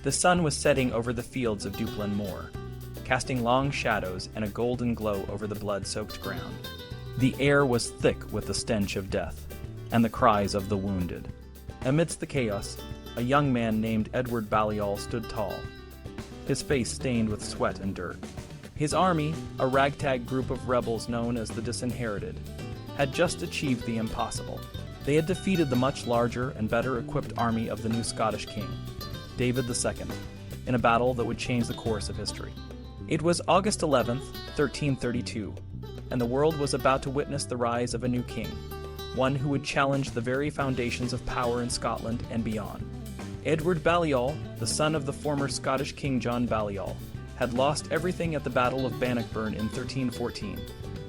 The sun was setting over the fields of Dupplin Moor, casting long shadows and a golden glow over the blood-soaked ground. The air was thick with the stench of death and the cries of the wounded. Amidst the chaos, a young man named Edward Balliol stood tall, his face stained with sweat and dirt. His army, a ragtag group of rebels known as the Disinherited, had just achieved the impossible. They had defeated the much larger and better equipped army of the new Scottish king, David II, in a battle that would change the course of history. It was August 11th, 1332, and the world was about to witness the rise of a new king, one who would challenge the very foundations of power in Scotland and beyond. Edward Balliol, the son of the former Scottish King John Balliol, had lost everything at the Battle of Bannockburn in 1314,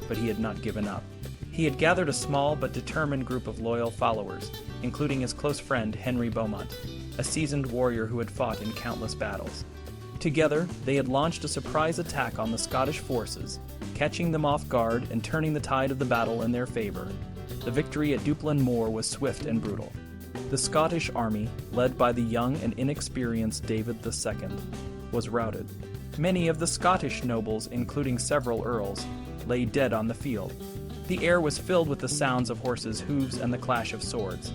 but he had not given up. He had gathered a small but determined group of loyal followers, including his close friend Henry Beaumont, a seasoned warrior who had fought in countless battles. Together, they had launched a surprise attack on the Scottish forces, catching them off guard and turning the tide of the battle in their favor. The victory at Dupplin Moor was swift and brutal. The Scottish army, led by the young and inexperienced David II, was routed. Many of the Scottish nobles, including several earls, lay dead on the field. The air was filled with the sounds of horses' hooves and the clash of swords.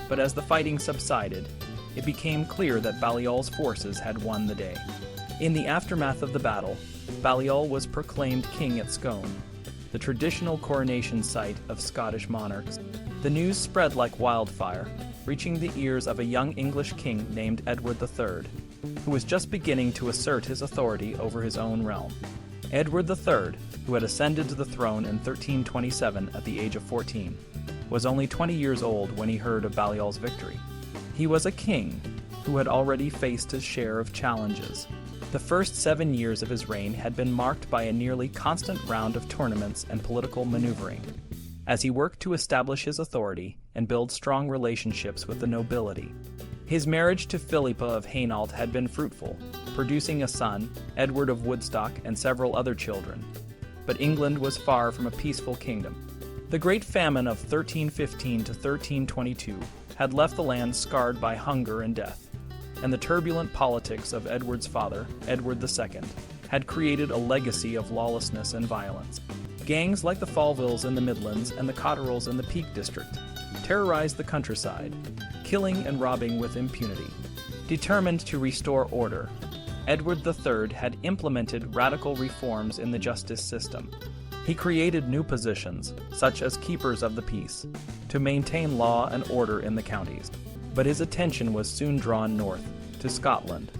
But as the fighting subsided, it became clear that Balliol's forces had won the day. In the aftermath of the battle, Balliol was proclaimed king at Scone, the traditional coronation site of Scottish monarchs. The news spread like wildfire, reaching the ears of a young English king named Edward III, who was just beginning to assert his authority over his own realm. Edward III, who had ascended to the throne in 1327 at the age of 14, was only 20 years old when he heard of Balliol's victory. He was a king who had already faced his share of challenges. The first 7 years of his reign had been marked by a nearly constant round of tournaments and political maneuvering, as he worked to establish his authority and build strong relationships with the nobility. His marriage to Philippa of Hainault had been fruitful, producing a son, Edward of Woodstock, and several other children. But England was far from a peaceful kingdom. The Great Famine of 1315 to 1322 had left the land scarred by hunger and death, and the turbulent politics of Edward's father, Edward II, had created a legacy of lawlessness and violence. Gangs like the Fallvilles in the Midlands and the Cotterells in the Peak District terrorized the countryside, killing and robbing with impunity. Determined to restore order, Edward III had implemented radical reforms in the justice system. He created new positions, such as keepers of the peace, to maintain law and order in the counties. But his attention was soon drawn north, to Scotland,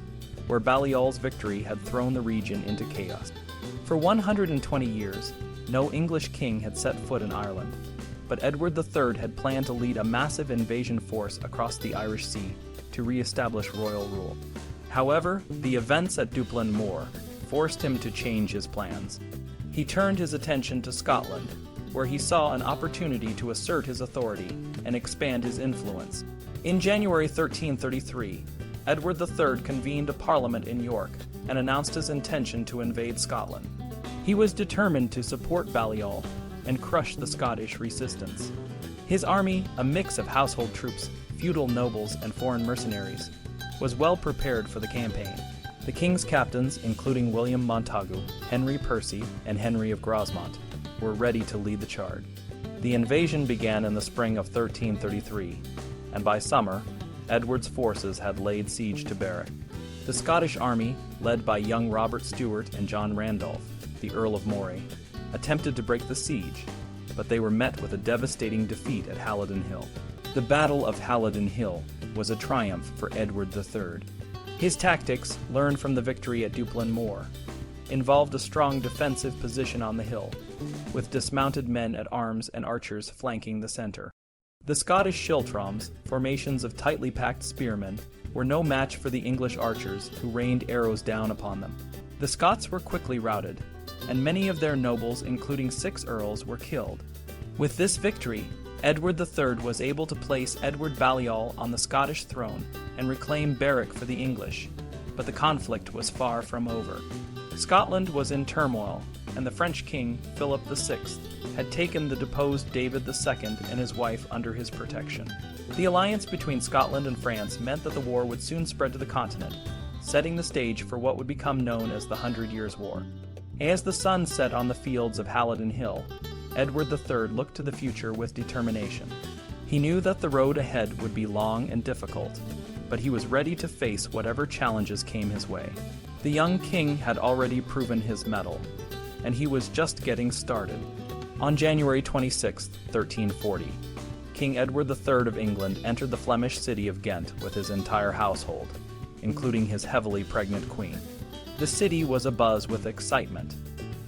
where Balliol's victory had thrown the region into chaos. For 120 years, no English king had set foot in Ireland, but Edward III had planned to lead a massive invasion force across the Irish Sea to re-establish royal rule. However, the events at Dupplin Moor forced him to change his plans. He turned his attention to Scotland, where he saw an opportunity to assert his authority and expand his influence. In January 1333, Edward III convened a parliament in York and announced his intention to invade Scotland. He was determined to support Balliol and crush the Scottish resistance. His army, a mix of household troops, feudal nobles, and foreign mercenaries, was well prepared for the campaign. The king's captains, including William Montagu, Henry Percy, and Henry of Grosmont, were ready to lead the charge. The invasion began in the spring of 1333, and by summer, Edward's forces had laid siege to Berwick. The Scottish army, led by young Robert Stewart and John Randolph, the Earl of Moray, attempted to break the siege, but they were met with a devastating defeat at Halidon Hill. The Battle of Halidon Hill was a triumph for Edward III. His tactics, learned from the victory at Dupplin Moor, involved a strong defensive position on the hill, with dismounted men at arms and archers flanking the center. The Scottish schiltroms, formations of tightly packed spearmen, were no match for the English archers who rained arrows down upon them. The Scots were quickly routed, and many of their nobles, including 6 earls, were killed. With this victory, Edward III was able to place Edward Balliol on the Scottish throne and reclaim Berwick for the English, but the conflict was far from over. Scotland was in turmoil, and the French king, Philip VI, had taken the deposed David II and his wife under his protection. The alliance between Scotland and France meant that the war would soon spread to the continent, setting the stage for what would become known as the 100 Years' War. As the sun set on the fields of Halidon Hill, Edward III looked to the future with determination. He knew that the road ahead would be long and difficult, but he was ready to face whatever challenges came his way. The young king had already proven his mettle, and he was just getting started. On January 26, 1340, King Edward III of England entered the Flemish city of Ghent with his entire household, including his heavily pregnant queen. The city was abuzz with excitement,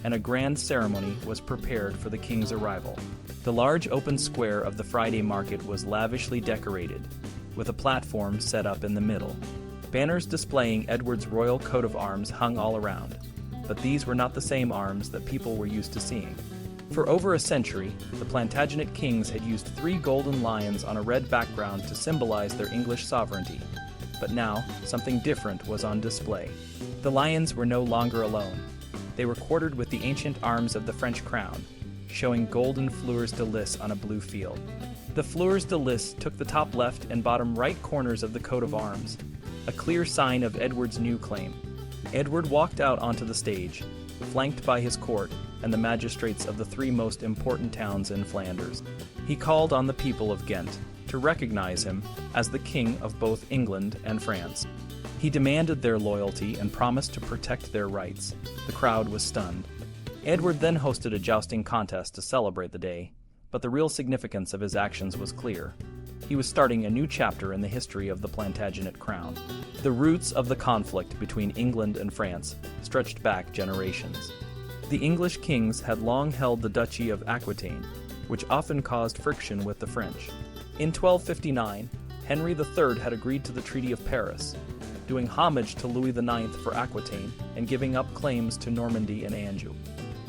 and a grand ceremony was prepared for the king's arrival. The large open square of the Friday market was lavishly decorated, with a platform set up in the middle. Banners displaying Edward's royal coat of arms hung all around, but these were not the same arms that people were used to seeing. For over a century, the Plantagenet kings had used 3 golden lions on a red background to symbolize their English sovereignty, but now something different was on display. The lions were no longer alone. They were quartered with the ancient arms of the French crown, showing golden fleurs de lis on a blue field. The fleurs de lis took the top left and bottom right corners of the coat of arms, a clear sign of Edward's new claim. Edward walked out onto the stage, flanked by his court and the magistrates of the 3 most important towns in Flanders. He called on the people of Ghent to recognize him as the king of both England and France. He demanded their loyalty and promised to protect their rights. The crowd was stunned. Edward then hosted a jousting contest to celebrate the day, but the real significance of his actions was clear. He was starting a new chapter in the history of the Plantagenet crown. The roots of the conflict between England and France stretched back generations. The English kings had long held the Duchy of Aquitaine, which often caused friction with the French. In 1259, Henry III had agreed to the Treaty of Paris, doing homage to Louis IX for Aquitaine and giving up claims to Normandy and Anjou.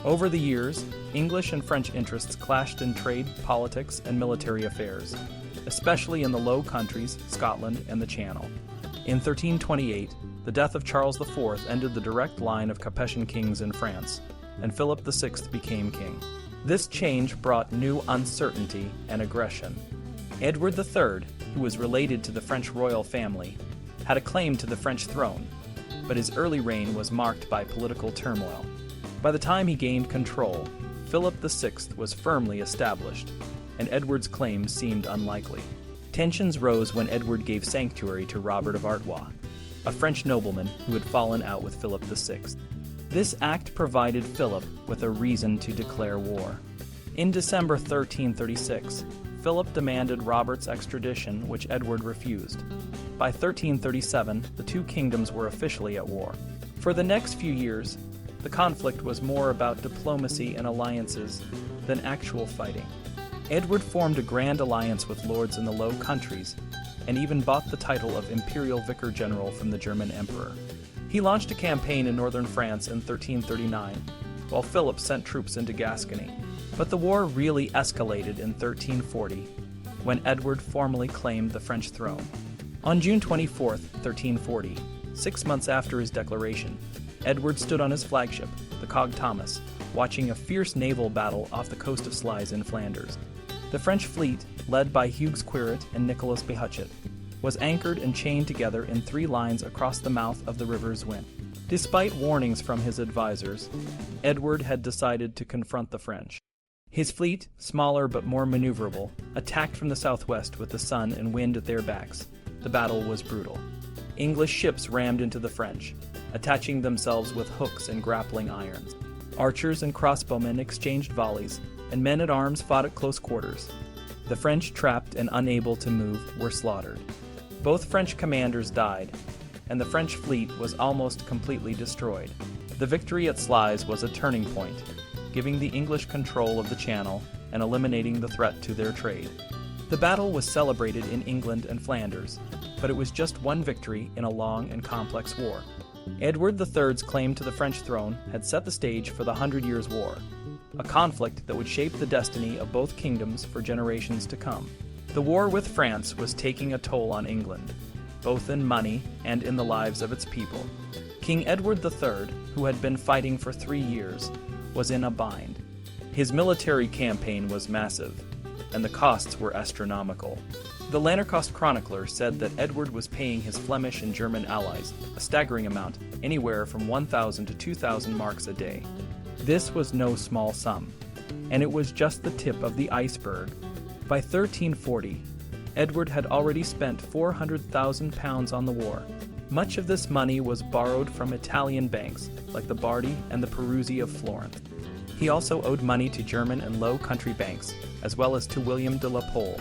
Over the years, English and French interests clashed in trade, politics, and military affairs, especially in the Low Countries, Scotland, and the Channel. In 1328, the death of Charles IV ended the direct line of Capetian kings in France, and Philip VI became king. This change brought new uncertainty and aggression. Edward III, who was related to the French royal family, had a claim to the French throne, but his early reign was marked by political turmoil. By the time he gained control, Philip VI was firmly established, and Edward's claims seemed unlikely. Tensions rose when Edward gave sanctuary to Robert of Artois, a French nobleman who had fallen out with Philip VI. This act provided Philip with a reason to declare war. In December 1336, Philip demanded Robert's extradition, which Edward refused. By 1337, the 2 kingdoms were officially at war. For the next few years, the conflict was more about diplomacy and alliances than actual fighting. Edward formed a grand alliance with lords in the Low Countries and even bought the title of Imperial Vicar General from the German Emperor. He launched a campaign in northern France in 1339, while Philip sent troops into Gascony. But the war really escalated in 1340, when Edward formally claimed the French throne. On June 24, 1340, 6 months after his declaration, Edward stood on his flagship, the Cog Thomas, watching a fierce naval battle off the coast of Sluys in Flanders. The French fleet, led by Hugues Quiret and Nicholas Behuchet, was anchored and chained together in 3 lines across the mouth of the River Zwin. Despite warnings from his advisors, Edward had decided to confront the French. His fleet, smaller but more maneuverable, attacked from the southwest with the sun and wind at their backs. The battle was brutal. English ships rammed into the French, attaching themselves with hooks and grappling irons. Archers and crossbowmen exchanged volleys, and men-at-arms fought at close quarters. The French, trapped and unable to move, were slaughtered. Both French commanders died, and the French fleet was almost completely destroyed. The victory at Sluys was a turning point, giving the English control of the Channel and eliminating the threat to their trade. The battle was celebrated in England and Flanders, but it was just one victory in a long and complex war. Edward III's claim to the French throne had set the stage for the 100 Years' War, a conflict that would shape the destiny of both kingdoms for generations to come. The war with France was taking a toll on England, both in money and in the lives of its people. King Edward III, who had been fighting for 3 years, was in a bind. His military campaign was massive, and the costs were astronomical. The Lanercost chronicler said that Edward was paying his Flemish and German allies a staggering amount, anywhere from 1,000 to 2,000 marks a day. This was no small sum, and it was just the tip of the iceberg. By 1340, Edward had already spent £400,000 on the war. Much of this money was borrowed from Italian banks, like the Bardi and the Peruzzi of Florence. He also owed money to German and Low Country banks, as well as to William de la Pole,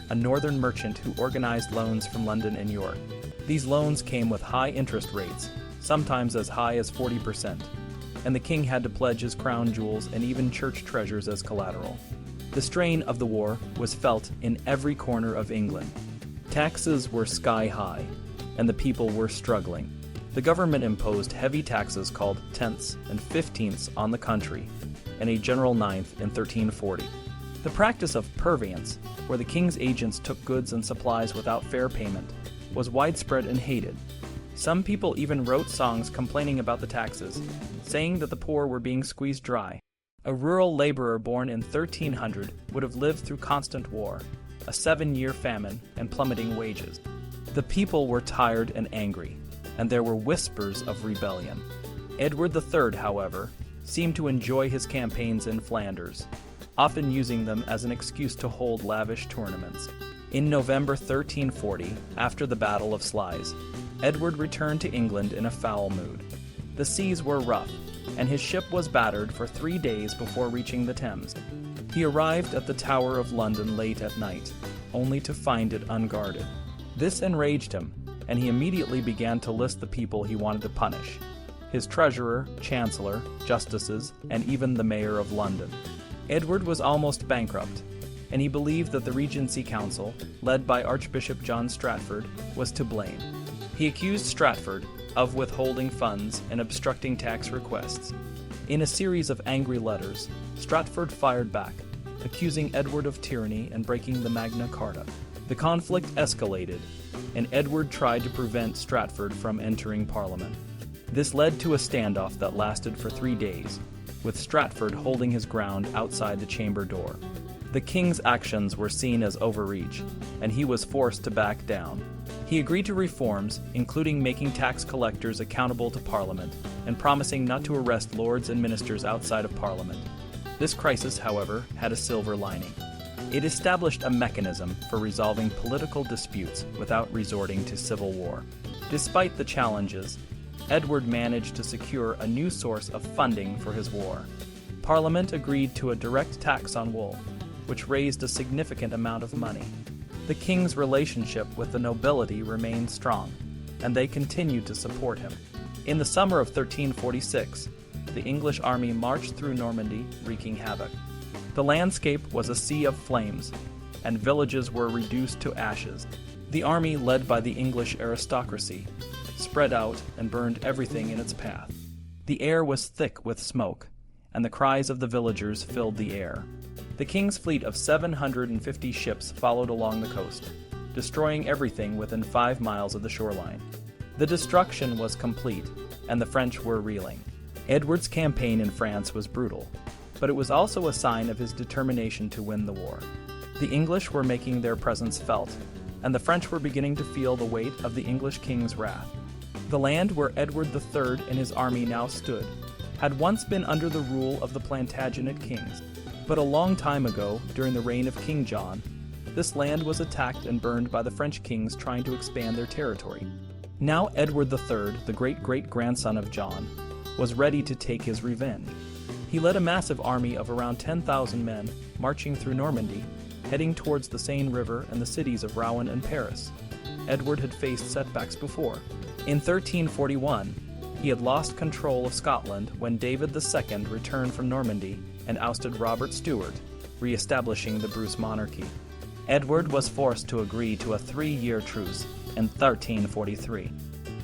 a northern merchant who organized loans from London and York. These loans came with high interest rates, sometimes as high as 40%, and the king had to pledge his crown jewels and even church treasures as collateral. The strain of the war was felt in every corner of England. Taxes were sky high, and the people were struggling. The government imposed heavy taxes called tenths and fifteenths on the country, and a general ninth in 1340. The practice of purveyance, where the king's agents took goods and supplies without fair payment, was widespread and hated. Some people even wrote songs complaining about the taxes, saying that the poor were being squeezed dry. A rural laborer born in 1300 would have lived through constant war, a 7-year famine, and plummeting wages. The people were tired and angry, and there were whispers of rebellion. Edward III, however, seemed to enjoy his campaigns in Flanders, often using them as an excuse to hold lavish tournaments. In November 1340, after the Battle of Sluys, Edward returned to England in a foul mood. The seas were rough, and his ship was battered for 3 days before reaching the Thames. He arrived at the Tower of London late at night, only to find it unguarded. This enraged him, and he immediately began to list the people he wanted to punish: his treasurer, chancellor, justices, and even the mayor of London. Edward was almost bankrupt, and he believed that the Regency Council, led by Archbishop John Stratford, was to blame. He accused Stratford of withholding funds and obstructing tax requests. In a series of angry letters, Stratford fired back, accusing Edward of tyranny and breaking the Magna Carta. The conflict escalated, and Edward tried to prevent Stratford from entering Parliament. This led to a standoff that lasted for 3 days, with Stratford holding his ground outside the chamber door. The king's actions were seen as overreach, and he was forced to back down. He agreed to reforms, including making tax collectors accountable to Parliament and promising not to arrest lords and ministers outside of Parliament. This crisis, however, had a silver lining. It established a mechanism for resolving political disputes without resorting to civil war. Despite the challenges, Edward managed to secure a new source of funding for his war. Parliament agreed to a direct tax on wool, which raised a significant amount of money. The king's relationship with the nobility remained strong, and they continued to support him. In the summer of 1346, the English army marched through Normandy, wreaking havoc. The landscape was a sea of flames, and villages were reduced to ashes. The army, led by the English aristocracy, spread out and burned everything in its path. The air was thick with smoke, and the cries of the villagers filled the air. The king's fleet of 750 ships followed along the coast, destroying everything within 5 miles of the shoreline. The destruction was complete, and the French were reeling. Edward's campaign in France was brutal, but it was also a sign of his determination to win the war. The English were making their presence felt, and the French were beginning to feel the weight of the English king's wrath. The land where Edward III and his army now stood had once been under the rule of the Plantagenet kings, but a long time ago, during the reign of King John, this land was attacked and burned by the French kings trying to expand their territory. Now Edward III, the great-great-grandson of John, was ready to take his revenge. He led a massive army of around 10,000 men marching through Normandy, heading towards the Seine River and the cities of Rouen and Paris. Edward had faced setbacks before. In 1341, he had lost control of Scotland when David II returned from Normandy and ousted Robert Stewart, re-establishing the Bruce monarchy. Edward was forced to agree to a 3-year truce in 1343.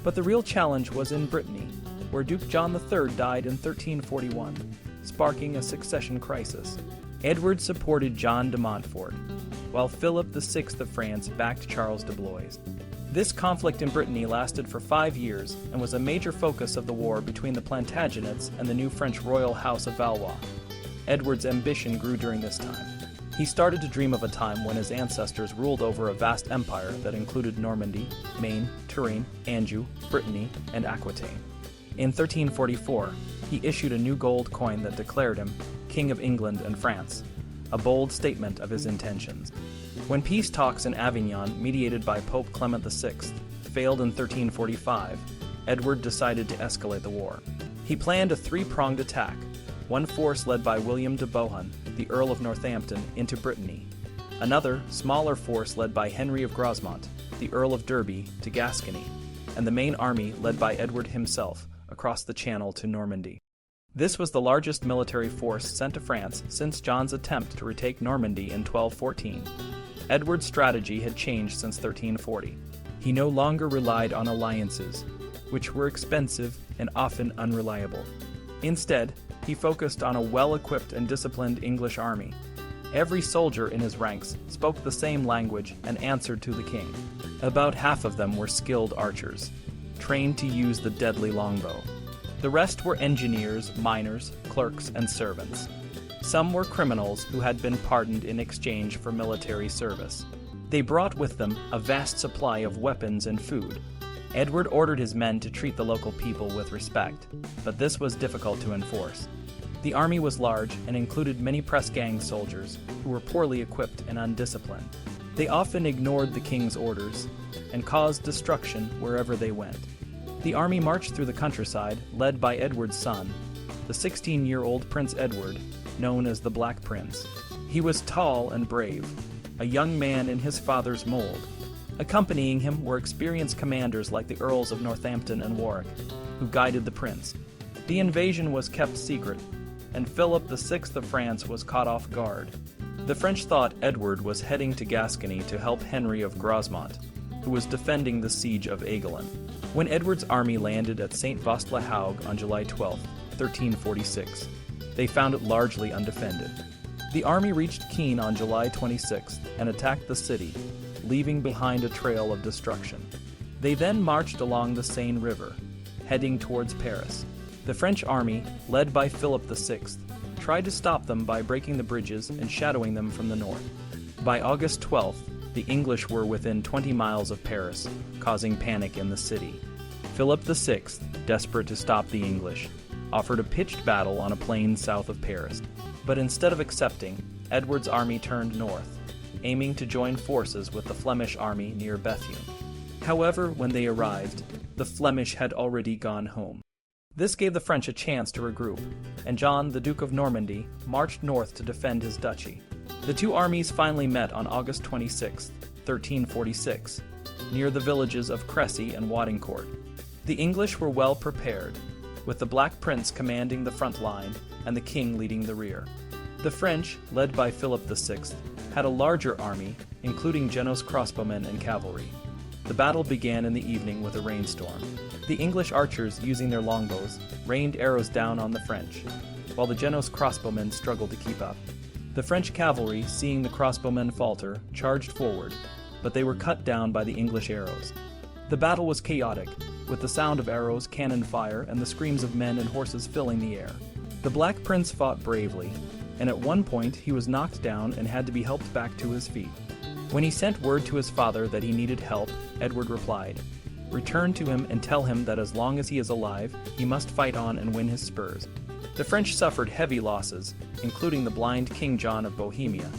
But the real challenge was in Brittany, where Duke John III died in 1341, sparking a succession crisis. Edward supported John de Montfort, while Philip VI of France backed Charles de Blois. This conflict in Brittany lasted for 5 years and was a major focus of the war between the Plantagenets and the new French royal house of Valois. Edward's ambition grew during this time. He started to dream of a time when his ancestors ruled over a vast empire that included Normandy, Maine, Touraine, Anjou, Brittany, and Aquitaine. In 1344, he issued a new gold coin that declared him King of England and France, a bold statement of his intentions. When peace talks in Avignon, mediated by Pope Clement VI, failed in 1345, Edward decided to escalate the war. He planned a three-pronged attack, one force led by William de Bohun, the Earl of Northampton, into Brittany, another, smaller force led by Henry of Grosmont, the Earl of Derby, to Gascony, and the main army led by Edward himself across the Channel to Normandy. This was the largest military force sent to France since John's attempt to retake Normandy in 1214. Edward's strategy had changed since 1340. He no longer relied on alliances, which were expensive and often unreliable. Instead, he focused on a well-equipped and disciplined English army. Every soldier in his ranks spoke the same language and answered to the king. About half of them were skilled archers, trained to use the deadly longbow. The rest were engineers, miners, clerks, and servants. Some were criminals who had been pardoned in exchange for military service. They brought with them a vast supply of weapons and food. Edward ordered his men to treat the local people with respect, but this was difficult to enforce. The army was large and included many press gang soldiers who were poorly equipped and undisciplined. They often ignored the king's orders and caused destruction wherever they went. The army marched through the countryside, led by Edward's son, the 16-year-old Prince Edward, known as the Black Prince. He was tall and brave, a young man in his father's mold. Accompanying him were experienced commanders like the Earls of Northampton and Warwick, who guided the prince. The invasion was kept secret, and Philip VI of France was caught off guard. The French thought Edward was heading to Gascony to help Henry of Grosmont, who was defending the siege of Aiguillon. When Edward's army landed at St. Vaast-le-Hague on July 12, 1346, they found it largely undefended. The army reached Caen on July 26 and attacked the city, leaving behind a trail of destruction. They then marched along the Seine River, heading towards Paris. The French army, led by Philip VI, tried to stop them by breaking the bridges and shadowing them from the north. By August 12th, the English were within 20 miles of Paris, causing panic in the city. Philip VI, desperate to stop the English, offered a pitched battle on a plain south of Paris. But instead of accepting, Edward's army turned north, aiming to join forces with the Flemish army near Bethune. However, when they arrived, the Flemish had already gone home. This gave the French a chance to regroup, and John, the Duke of Normandy, marched north to defend his duchy. The two armies finally met on August 26, 1346, near the villages of Cressy and Waddingcourt. The English were well prepared, with the Black Prince commanding the front line and the king leading the rear. The French, led by Philip VI, had a larger army, including Genoese crossbowmen and cavalry. The battle began in the evening with a rainstorm. The English archers, using their longbows, rained arrows down on the French, while the Genoese crossbowmen struggled to keep up. The French cavalry, seeing the crossbowmen falter, charged forward, but they were cut down by the English arrows. The battle was chaotic, with the sound of arrows, cannon fire, and the screams of men and horses filling the air. The Black Prince fought bravely, and at one point he was knocked down and had to be helped back to his feet. When he sent word to his father that he needed help, Edward replied, "Return to him and tell him that as long as he is alive, he must fight on and win his spurs." The French suffered heavy losses, including the blind King John of Bohemia,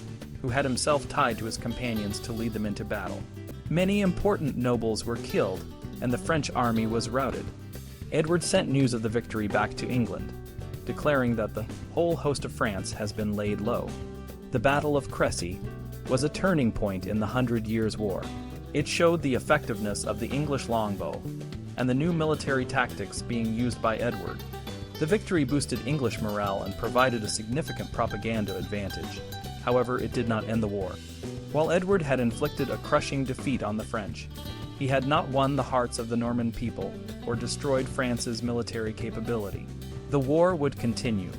who had himself tied to his companions to lead them into battle. Many important nobles were killed, and the French army was routed. Edward sent news of the victory back to England, declaring that the whole host of France has been laid low. The Battle of Cressy was a turning point in the 100 Years' War. It showed the effectiveness of the English longbow and the new military tactics being used by Edward. The victory boosted English morale and provided a significant propaganda advantage. However, it did not end the war. While Edward had inflicted a crushing defeat on the French, he had not won the hearts of the Norman people or destroyed France's military capability. The war would continue,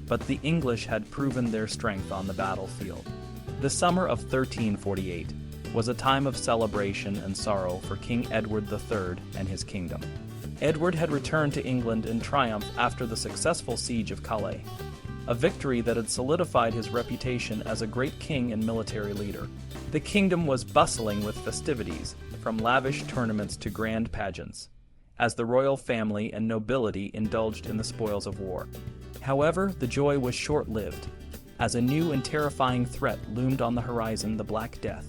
but the English had proven their strength on the battlefield. The summer of 1348 was a time of celebration and sorrow for King Edward III and his kingdom. Edward had returned to England in triumph after the successful siege of Calais. a victory that had solidified his reputation as a great king and military leader. The kingdom was bustling with festivities, from lavish tournaments to grand pageants, as the royal family and nobility indulged in the spoils of war. However, the joy was short-lived, as a new and terrifying threat loomed on the horizon: the Black Death.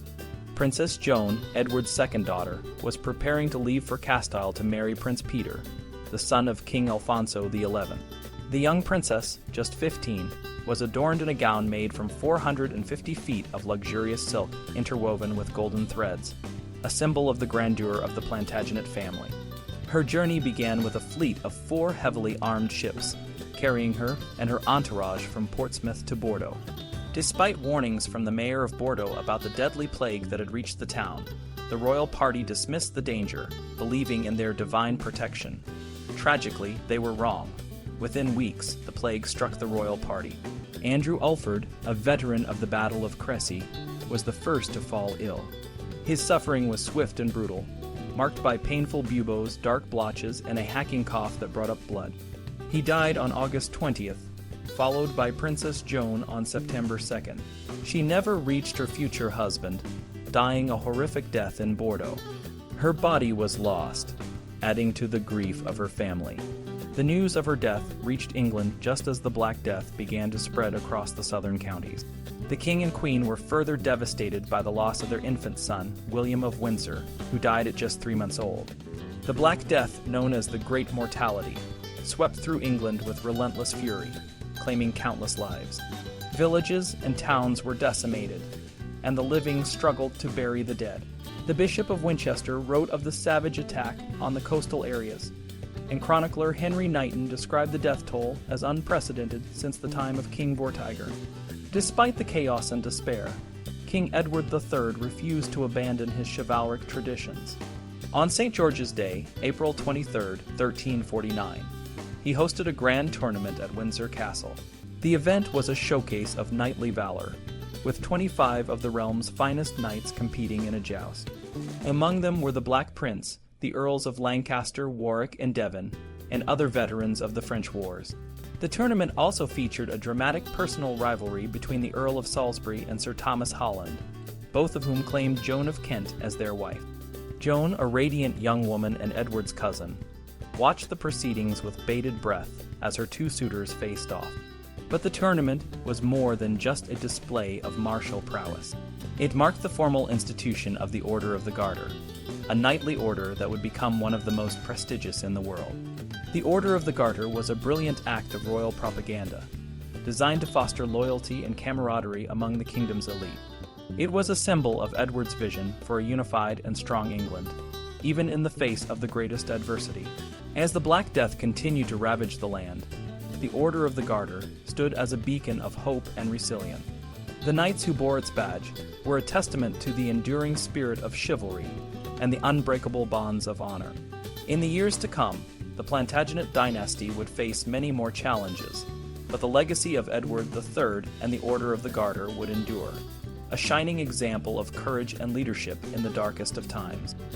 Princess Joan, Edward's second daughter, was preparing to leave for Castile to marry Prince Peter, the son of King Alfonso XI. The young princess, just 15, was adorned in a gown made from 450 feet of luxurious silk interwoven with golden threads, a symbol of the grandeur of the Plantagenet family. Her journey began with a fleet of 4 heavily armed ships, carrying her and her entourage from Portsmouth to Bordeaux. Despite warnings from the mayor of Bordeaux about the deadly plague that had reached the town, the royal party dismissed the danger, believing in their divine protection. Tragically, they were wrong. Within weeks, the plague struck the royal party. Andrew Ulford, a veteran of the Battle of Crécy, was the first to fall ill. His suffering was swift and brutal, marked by painful buboes, dark blotches, and a hacking cough that brought up blood. He died on August 20th, followed by Princess Joan on September 2nd. She never reached her future husband, dying a horrific death in Bordeaux. Her body was lost, adding to the grief of her family. The news of her death reached England just as the Black Death began to spread across the southern counties. The king and queen were further devastated by the loss of their infant son, William of Windsor, who died at just 3 months old. The Black Death, known as the Great Mortality, swept through England with relentless fury, claiming countless lives. Villages and towns were decimated, and the living struggled to bury the dead. The Bishop of Winchester wrote of the savage attack on the coastal areas, and chronicler Henry Knighton described the death toll as unprecedented since the time of King Vortigern. Despite the chaos and despair, King Edward III refused to abandon his chivalric traditions. On St. George's Day, April 23, 1349, he hosted a grand tournament at Windsor Castle. The event was a showcase of knightly valor, with 25 of the realm's finest knights competing in a joust. Among them were the Black Prince, the Earls of Lancaster, Warwick, and Devon, and other veterans of the French wars. The tournament also featured a dramatic personal rivalry between the Earl of Salisbury and Sir Thomas Holland, both of whom claimed Joan of Kent as their wife. Joan, a radiant young woman and Edward's cousin, watched the proceedings with bated breath as her 2 suitors faced off. But the tournament was more than just a display of martial prowess. It marked the formal institution of the Order of the Garter, a knightly order that would become one of the most prestigious in the world. The Order of the Garter was a brilliant act of royal propaganda, designed to foster loyalty and camaraderie among the kingdom's elite. It was a symbol of Edward's vision for a unified and strong England, even in the face of the greatest adversity. As the Black Death continued to ravage the land, the Order of the Garter stood as a beacon of hope and resilience. The knights who bore its badge were a testament to the enduring spirit of chivalry and the unbreakable bonds of honor. In the years to come, the Plantagenet dynasty would face many more challenges, but the legacy of Edward III and the Order of the Garter would endure, a shining example of courage and leadership in the darkest of times.